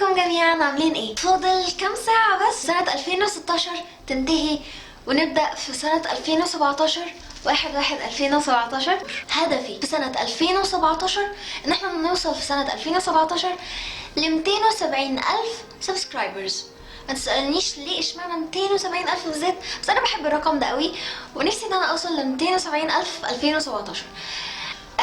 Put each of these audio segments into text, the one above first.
ازيكم جميعا؟ عاملين ايه؟ فاضل كام ساعة بس سنة 2016 تنتهي ونبدأ في سنة 2017. 1/1/2017. هدفي في سنة 2017 ان احنا نوصل في سنة 2017 ل 270 ألف سبسكرايبرز. ما تسألنيش ليه اشمعنى 270 ألف بالذات، بس انا بحب الرقم ده قوي ونفسي ان انا اوصل ل 270 ألف في 2017.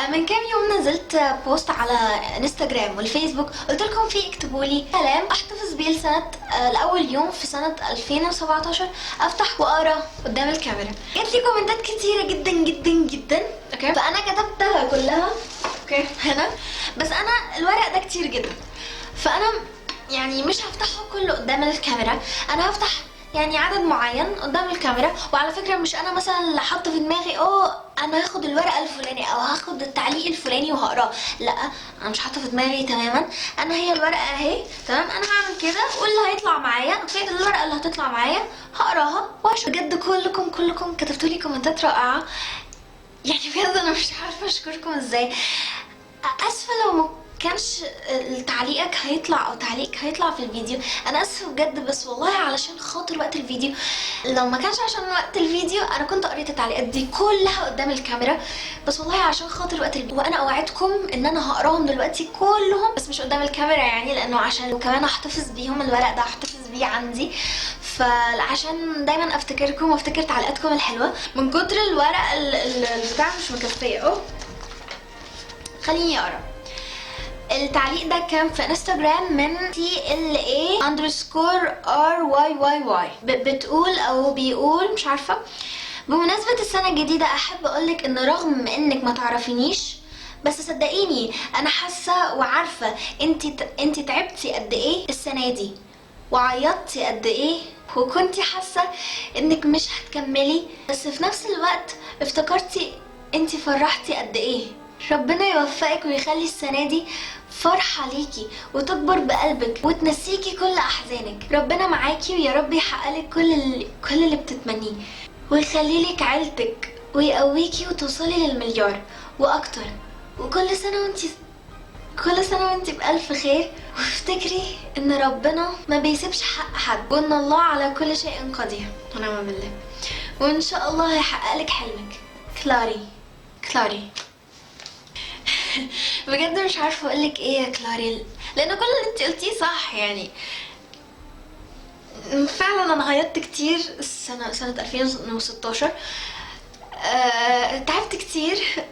من كام يوم نزلت بوست على انستجرام والفيسبوك، قلت لكم فيه اكتبوا لي كلام احتفظ بيه لسنه لاول يوم في سنه 2017 افتح واقرا قدام الكاميرا. جات لي كومنتات كتيره جدا جدا جدا، اوكي، فانا كتبتها كلها اوكي هنا، بس انا الورق ده كتير جدا فانا يعني مش هفتحه كله قدام الكاميرا، انا هفتح يعني عدد معين قدام الكاميرا. وعلى فكره مش انا مثلا اللي حاطه في دماغي انا هاخد الورقه الفلاني او هاخد التعليق الفلاني وهقراه، لا انا مش حاطه في دماغي تماما. انا هي الورقه اهي تمام، انا هعمل كده واللي هيطلع معايا اوكي، الورقه اللي هتطلع معايا هقراها واشوف. بجد كلكم كتبتوا لي كومنتات رائعه، يعني بجد انا مش عارفه اشكركم ازاي. اسفه لو ما كانش تعليقك هيطلع او تعليقك هيطلع في الفيديو، انا اسفه بجد، بس والله علشان خاطر وقت الفيديو. لو ما كانش عشان وقت الفيديو انا كنت قريت التعليقات دي كلها قدام الكاميرا، بس والله عشان خاطر وقت الفيديو. وانا اوعدكم ان انا هقراهم دلوقتي كلهم، بس مش قدام الكاميرا يعني، لانه عشان كمان احتفظ بيهم، الورق ده احتفظ بيه عندي، فعشان دايما افتكركم وافتكر تعليقاتكم الحلوه. من كتر الورق البتاع مش مكفيه خليني اقرا. التعليق ده كان في انستجرام من TLA_RYYY، بتقول او بيقول مش عارفه: بمناسبة السنة الجديدة احب اقولك ان رغم انك ما تعرفينيش، بس صدقيني انا حاسة وعارفة انتي تعبتي قد ايه السنة دي، وعيطتي قد ايه، وكنتي حاسة انك مش هتكملي، بس في نفس الوقت افتكرتي انتي فرحتي قد ايه. ربنا يوفقك ويخلي السنة دي فرحة ليكي وتكبر بقلبك وتنسيكي كل احزانك. ربنا معاكي ويا رب يحققلك كل اللي بتتمنيه، ويخلي لك عيلتك ويقويكي وتوصلي للمليار واكتر. وكل سنة وانتي بألف خير، وافتكري ان ربنا ما بيسيبش حق حد، وان الله على كل شيء قدير ونعم بالله، وان شاء الله هيحققلك حلمك. كلاري. بجد مش عارفه اقولك ايه يا كلاري، لان كل اللي انت قلتيه صح. يعني فعلا انا عيطت كتير سنه 2016، تعبت كتير،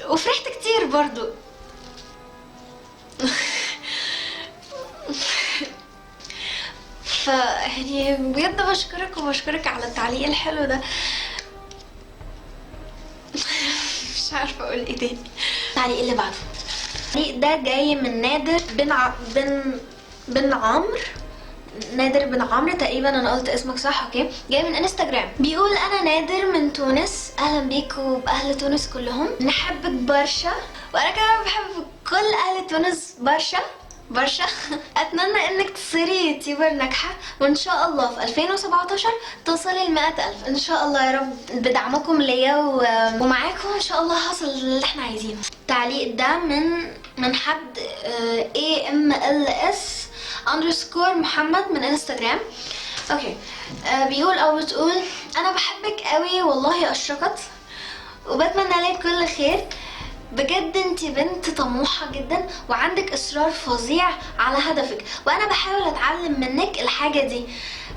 وفرحت كتير برضو. يعني بجد بشكرك على التعليق الحلو ده. مش عارفه اقول ايه تاني. التعليق اللي بعده، التعليق ده جاي من نادر بن عمرو. نادر بن عمرو تقريبا، انا قلت اسمك صح اوكي. جاي من انستجرام، بيقول: انا نادر من تونس، اهلا بيكم باهل تونس كلهم، نحبك برشا، وانا كمان بحب كل اهل تونس برشا. اتمنى انك تصيري يوتيوبر ناجحه، وان شاء الله في 2017 توصلي ل 100,000 ان شاء الله يا رب، بدعمكم ليا ومعاكم ان شاء الله هوصل اللي احنا عايزينه. التعليق ده من حد AMLS_محمد من انستجرام، اوكي. بيقول او بتقول: انا بحبك قوي والله اشرقت، وبتمنى لك كل خير. بجد انتي بنت طموحة جدا وعندك اصرار فظيع على هدفك، وانا بحاول اتعلم منك الحاجة دي.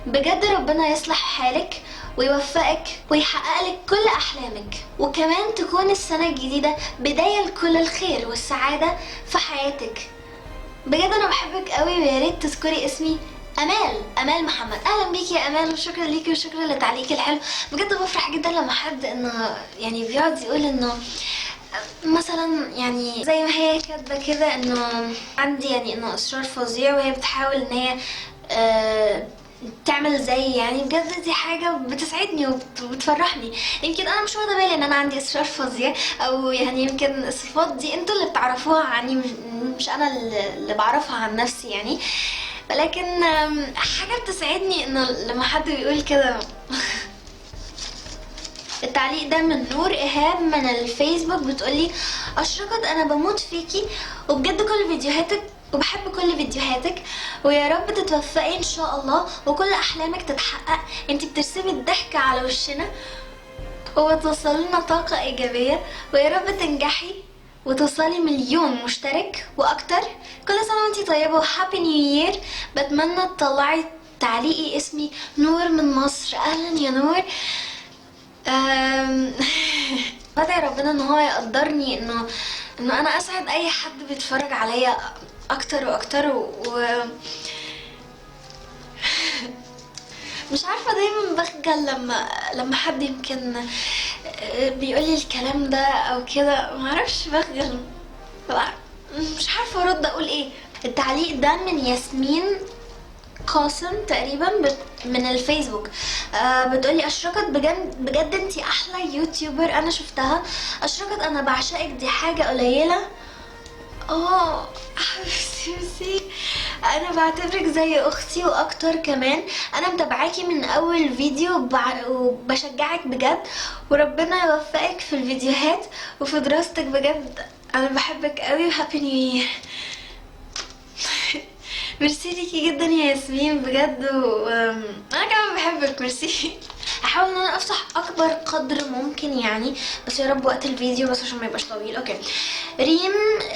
بجد ربنا يصلح حالك ويوفقك ويحقق لك كل احلامك، وكمان تكون السنة الجديدة بداية لكل الخير والسعادة في حياتك. بجد انا بحبك قوي، ويا ريت تذكري اسمي امال محمد. اهلا بيكي يا امال، وشكرا ليكي وشكرا لتعليقك الحلو. بجد بفرح جدا لما حد انه يعني بيقعد يقول انه مثلا يعني زي ما هي كاتبه كده انه عندي يعني انه اصرار فظيع، وهي بتحاول ان هي تعمل زي يعني. بجد دي حاجه بتسعدني وبتفرحني. يمكن انا مش واخده بالي ان انا عندي اصرار فظيع، او يعني يمكن الصفات دي انتوا اللي بتعرفوها عني، مش انا اللي بعرفها عن نفسي يعني. لكن حاجه بتسعدني انه لما حد بيقول كده. التعليق ده من نور ايهاب من الفيسبوك، بتقولي اشرقت انا بموت فيكي وبجد كل فيديوهاتك وبحب كل فيديوهاتك، ويا رب تتوفقي ان شاء الله وكل احلامك تتحقق. انتي بترسمي الضحكة على وشنا وبتوصلي لنا طاقة ايجابية، ويا رب تنجحي وتوصلي 1,000,000 مشترك واكتر. كل سنة وانتي طيبة وهابي نيو يير. بتمنى تطلعي تعليقي اسمي نور من مصر. اهلا يا نور. بدعي ربنا ان هو يقدرني انه انا اسعد اي حد بيتفرج عليا اكتر واكتر مش عارفه، دايما بخجل لما حد يمكن بيقولي الكلام ده او كده، معرفش بخجل، مش عارفه ارد اقول ايه. التعليق ده من ياسمين قاسم تقريبا من الفيسبوك. بتقولي اشرقت بجد بجد انتي احلى يوتيوبر انا شفتها. اشرقت انا بعشقك، دي حاجه قليله. حبيبتي انا بعتبرك زي اختي واكتر كمان. انا متابعاكي من اول فيديو وبشجعك بجد، وربنا يوفقك في الفيديوهات وفي دراستك. بجد انا بحبك قوي وهابي نيو يير. ميرسي ليكي جدا يا ياسمين بجد، وانا كمان بحبك. ميرسي. هحاول ان انا افتح اكبر قدر ممكن يعني، بس يا رب وقت الفيديو بس عشان ما يبقاش طويل. اوكي. ريم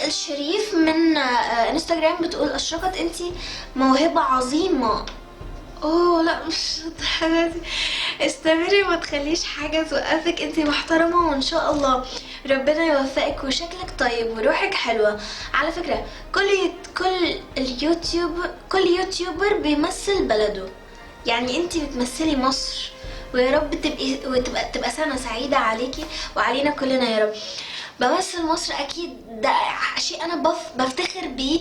الشريف من انستغرام بتقول اشرقت انتي موهبة عظيمة. لا مش الدرجة دي. استمري وما تخليش حاجة توقفك، انتي محترمة وان شاء الله ربنا يوفقك، وشكلك طيب وروحك حلوة. على فكرة كل يوتيوبر بيمثل بلده، يعني انتي بتمثلي مصر، ويا رب تبقى سنة سعيدة عليكي وعلينا كلنا يا رب. بمثل مصر اكيد، ده شيء انا بفتخر بيه،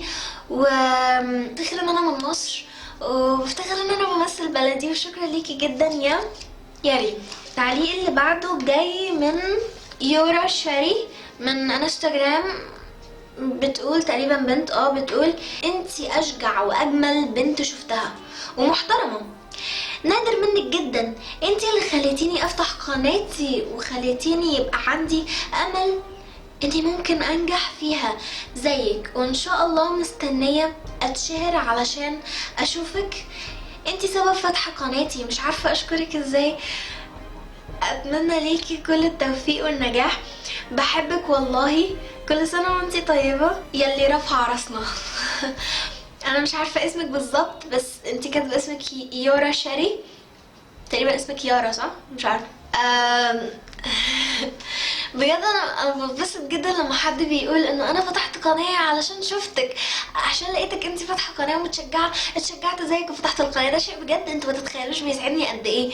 وبفتخر ان انا من مصر، وبفتخر ان انا بمثل بلدي. وشكرا ليكي جدا يا ريم. التعليق اللي بعده جاي من يورا شاري من انستغرام. بتقول تقريبا بنت بتقول انتي اشجع واجمل بنت شفتها ومحترمة، نادر منك جدا. انتي اللي خليتيني افتح قناتي وخليتيني يبقى عندي امل انتي ممكن انجح فيها زيك، وان شاء الله مستنية اتشهر علشان اشوفك. انتي سبب فتح قناتي، مش عارفة اشكرك ازاي. اتمنى ليكي كل التوفيق والنجاح. بحبك والله. كل سنة وانتي طيبة يلي رافعة راسنا. انا مش عارفة اسمك بالظبط، بس انتي كاتبة اسمك يورا شاري تقريبا. اسمك يارا صح؟ مش عارفة. بجد انا بتبسط جدا لما حد بيقول انه انا فتحت قناه علشان شفتك، عشان لقيتك انت فاتحه قناه ومتشجعه، اتشجعت زيك وفتحت القناه. ده شيء بجد انتوا ما تتخيلوش بيسعدني قد ايه.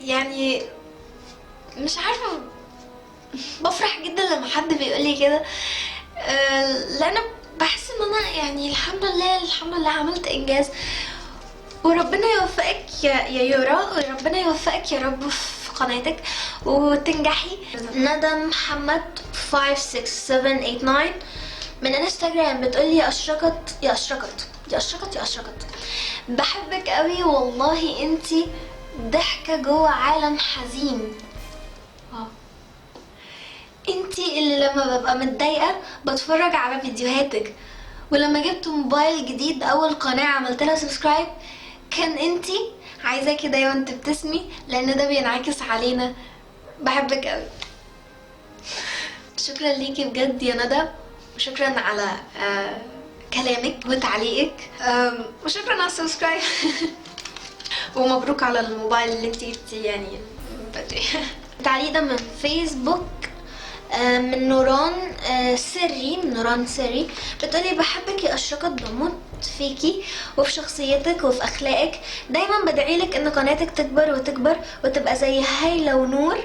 يعني مش عارفه، بفرح جدا لما حد بيقول لي كده، لان بحس ان انا يعني الحمد لله عملت انجاز. وربنا يوفقك يا يورا، وربنا يوفقك يا رب في قناتك وتنجحي. ندى محمد 56789 من انستغرام بتقولي اشرقت يا اشرقت بحبك قوي والله، انتي ضحكة جوه عالم حزين. انتي اللي لما ببقى متضايقة بتفرج على فيديوهاتك، ولما جبت موبايل جديد اول قناة عملت لها سبسكرايب كان انتي. عايزاكي دايما تبتسمي لان ده بينعكس علينا. بحبك قوي. شكرا ليكي بجد يا ندى، وشكرا على كلامك وتعليقك، وشكرا على السبسكرايب. ومبروك على الموبايل اللي انتي جبتيه يعني بدري. التعليق ده من فيسبوك من نوران سري بتقولي بحبك يا اشرقت، بموت فيكي وفي شخصيتك وفي اخلاقك. دايما بدعيلك ان قناتك تكبر وتكبر وتبقى زي هايلة ونور،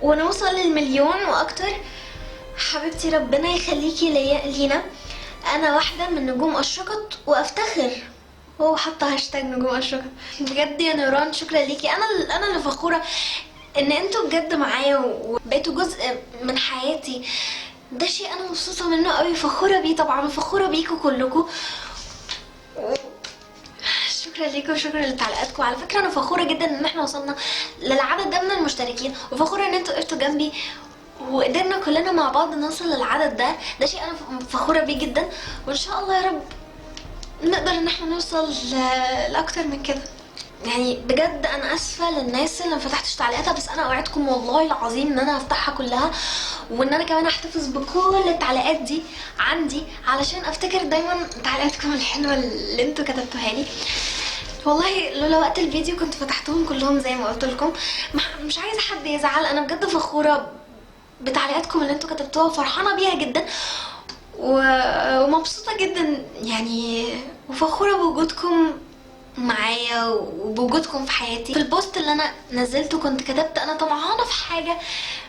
ونوصل ل1,000,000 واكتر. حبيبتي ربنا يخليكي لينا. انا واحدة من نجوم اشرقت وافتخر. هو حاطه هاشتاج نجوم اشرقت. بجد يا نوران شكرا ليكي. انا اللي فخورة ان انتوا بجد معايا وبقيتوا جزء من حياتي. ده شيء انا مبسوطه منه قوي، فخوره بيه طبعا، وفخوره بيكوا كلكوا. شكرا ليكم، شكرا لتعليقاتكم. على فكره انا فخوره جدا ان احنا وصلنا للعدد ده من المشتركين، وفخوره ان انتوا وقفتوا جنبي وقدرنا كلنا مع بعض نوصل للعدد ده. ده شيء انا فخوره بيه جدا، وان شاء الله يا رب نقدر ان احنا نوصل لاكتر من كده. يعني بجد انا اسفه للناس اللي ما فتحتش تعليقاتها، بس انا اوعدكم والله العظيم ان انا هفتحها كلها، وان انا كمان هحتفظ بكل التعليقات دي عندي علشان افتكر دايما تعليقاتكم الحلوه اللي انتوا كتبتوها لي. والله لولا وقت الفيديو كنت فتحتهم كلهم زي ما قلت لكم. مش عايزه حد يزعل، انا بجد فخوره بتعليقاتكم اللي انتوا كتبتوها، فرحانه بيها جدا ومبسوطه جدا يعني، وفخوره بوجودكم معايا وبوجودكم في حياتي. في البوست اللي انا نزلته كنت كتبت انا طمعانه في حاجه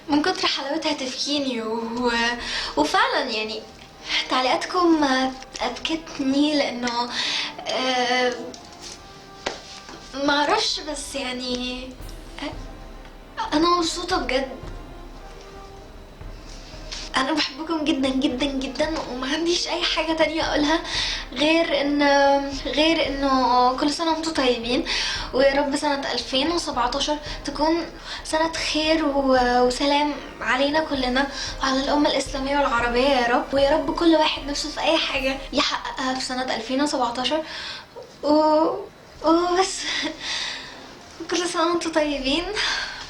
من كتر حلاوتها تفكيني وفعلا يعني تعليقاتكم ابكتني، لانه معرفش، بس يعني انا مبسوطه بجد. انا بحبكم جدا جدا جدا، وما عنديش اي حاجه تانية اقولها غير انه كل سنه وانتم طيبين، ويا رب سنه 2017 تكون سنه خير وسلام علينا كلنا وعلى الامه الاسلاميه والعربيه يا رب. ويا رب كل واحد نفسه في اي حاجه يحققها في سنه 2017 وبس. كل سنه وانتم طيبين.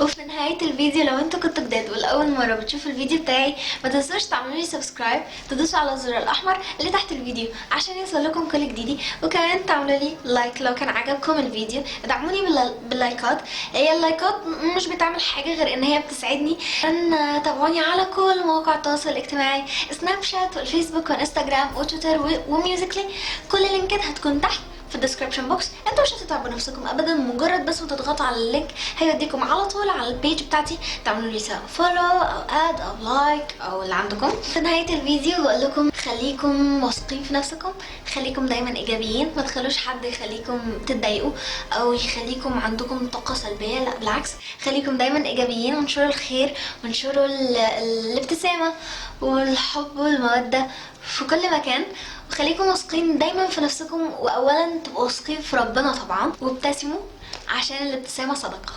وفي نهاية الفيديو لو انتوا كنتوا جداد ولأول مرة بتشوفوا الفيديو بتاعي، ما تنسوش تعملوا لي سبسكرايب، تدوسوا على الزر الأحمر اللي تحت الفيديو عشان يوصل لكم كل جديدي، وكمان تعملوا لي لايك لو كان عجبكم الفيديو. ادعموني باللايكات، هي اللايكات مش بتعمل حاجة غير ان هي بتساعدني. ان تابعوني على كل مواقع التواصل الاجتماعي، سناب شات والفيسبوك وانستجرام وتويتر وميوزيكلي، كل اللينكات هتكون تحت في الديسكربشن بوكس. انتوا مش هتتعبوا نفسكم ابدا، مجرد بس تضغطوا على اللينك هيوديكم على طول على البيج بتاعتي، تعملوا لي سواء فولو او اد او لايك او اللي عندكم. في نهايه الفيديو بقول لكم خليكم واثقين في نفسكم، خليكم دايما ايجابيين، ما تخلوش حد يخليكم تتضايقوا او يخليكم عندكم طاقه سلبيه، لا بالعكس، خليكم دايما ايجابيين، وانشروا الخير وانشروا الابتسامه والحب والموده في كل مكان. وخليكم واثقين دايما في نفسكم، واولا تبقوا واثقين في ربنا طبعا، وابتسموا عشان الابتسامه صدقه.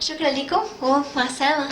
شكرا لكم ومع السلامه.